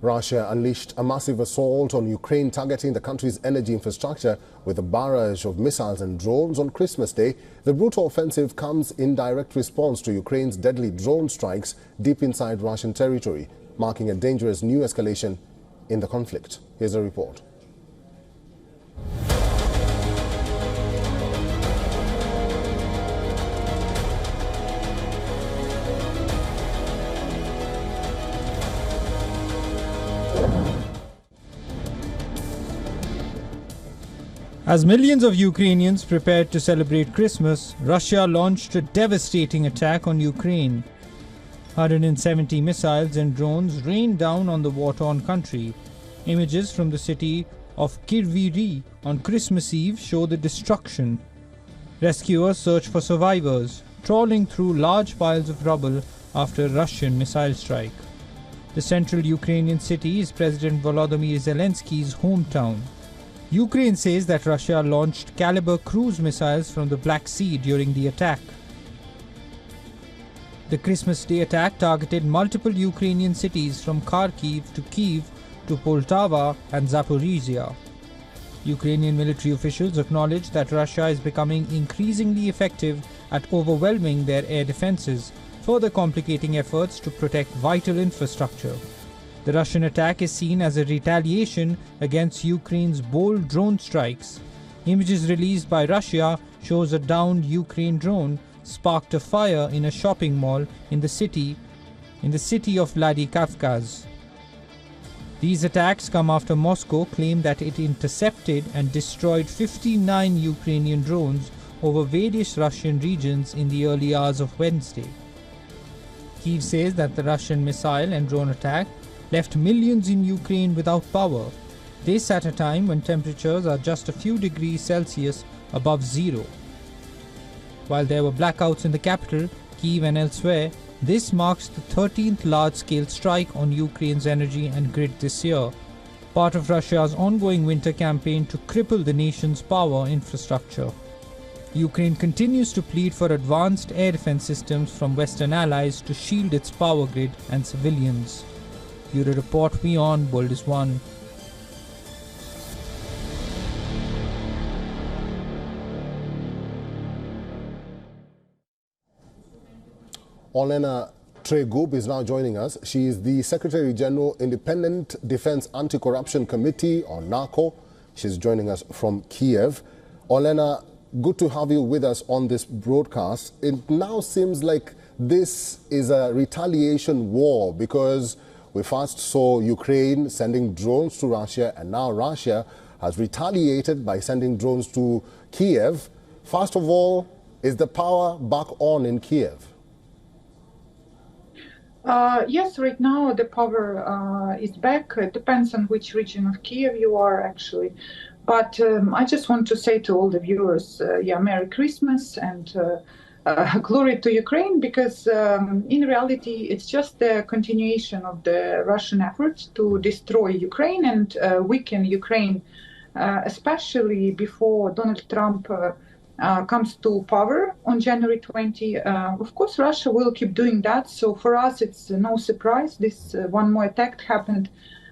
Russia unleashed a massive assault on Ukraine, targeting the country's energy infrastructure with a barrage of missiles and drones on Christmas Day. The brutal offensive comes in direct response to Ukraine's deadly drone strikes deep inside Russian territory, marking a dangerous new escalation in the conflict. Here's a report. As millions of Ukrainians prepared to celebrate Christmas, Russia launched a devastating attack on Ukraine. 170 missiles and drones rained down on the war-torn country. Images from the city of Kryvyi on Christmas Eve show the destruction. Rescuers search for survivors, trawling through large piles of rubble after a Russian missile strike. The central Ukrainian city is President Volodymyr Zelensky's hometown. Ukraine says that Russia launched Caliber cruise missiles from the Black Sea during the attack. The Christmas Day attack targeted multiple Ukrainian cities from Kharkiv to Kyiv to Poltava and Zaporizhia. Ukrainian military officials acknowledge that Russia is becoming increasingly effective at overwhelming their air defenses, further complicating efforts to protect vital infrastructure. The Russian attack is seen as a retaliation against Ukraine's bold drone strikes. Images released by Russia shows a downed Ukraine drone sparked a fire in a shopping mall in the city of Vladikavkaz. These attacks come after Moscow claimed that it intercepted and destroyed 59 Ukrainian drones over various Russian regions in the early hours of Wednesday. Kyiv says that the Russian missile and drone attack left millions in Ukraine without power. This at a time when temperatures are just a few degrees Celsius above zero. While there were blackouts in the capital, Kyiv and elsewhere, this marks the 13th large-scale strike on Ukraine's energy and grid this year, part of Russia's ongoing winter campaign to cripple the nation's power infrastructure. Ukraine continues to plead for advanced air defense systems from Western allies to shield its power grid and civilians. Bureau Report, WION, World is One. Olena Tregub is now joining us. She is the Secretary General, Independent Defense Anti-Corruption Committee, or NACO. She's joining us from Kiev. Olena, good to have you with us on this broadcast. It now seems like this is a retaliation war, because we first saw Ukraine sending drones to Russia, and now Russia has retaliated by sending drones to Kiev. First of all, is the power back on in Kiev? Yes, right now the power is back. It depends on which region of Kiev you are, actually. But I just want to say to all the viewers, Merry Christmas and glory to Ukraine, because in reality it's just the continuation of the Russian efforts to destroy Ukraine and weaken Ukraine, especially before Donald Trump comes to power on January 20. Of course, Russia will keep doing that. So for us, it's no surprise. This one more attack happened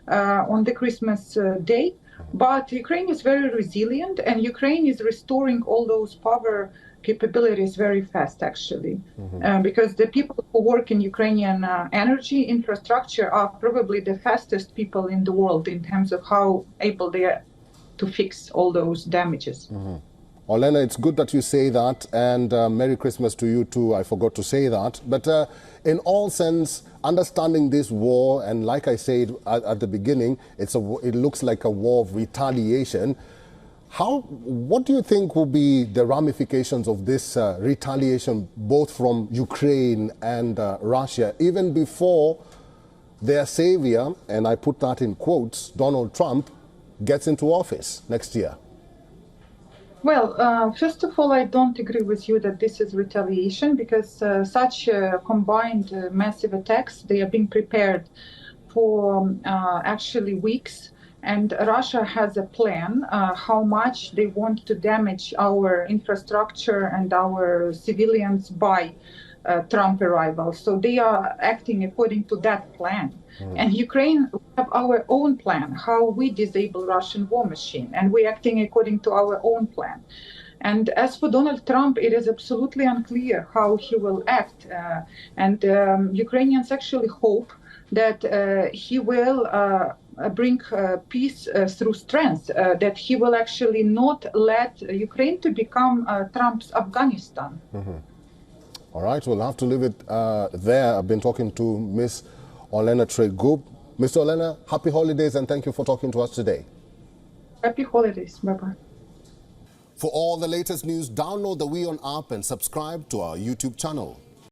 on the Christmas day. But Ukraine is very resilient, and Ukraine is restoring all those power capabilities very fast, actually, because the people who work in Ukrainian energy infrastructure are probably the fastest people in the world in terms of how able they are to fix all those damages. Olena, it's good that you say that, and Merry Christmas to you too. I forgot to say that. But in all sense, understanding this war, and like I said at the beginning, it looks like a war of retaliation. What do you think will be the ramifications of this retaliation, both from Ukraine and Russia, even before their savior, and I put that in quotes, Donald Trump, gets into office next year? Well, first of all, I don't agree with you that this is retaliation, because such combined massive attacks, they are being prepared for actually weeks. And Russia has a plan how much they want to damage our infrastructure and our civilians by. Trump arrival. So they are acting according to that plan. And Ukraine have our own plan, how we disable Russian war machine, and we're acting according to our own plan. And as for Donald Trump, it is absolutely unclear how he will act. And Ukrainians actually hope that he will bring peace through strength, that he will actually not let Ukraine to become Trump's Afghanistan. All right, we'll have to leave it there. I've been talking to Ms. Olena Tregub. Mr. Olena, happy holidays and thank you for talking to us today. Happy holidays. Bye-bye. For all the latest news, download the WION app and subscribe to our YouTube channel.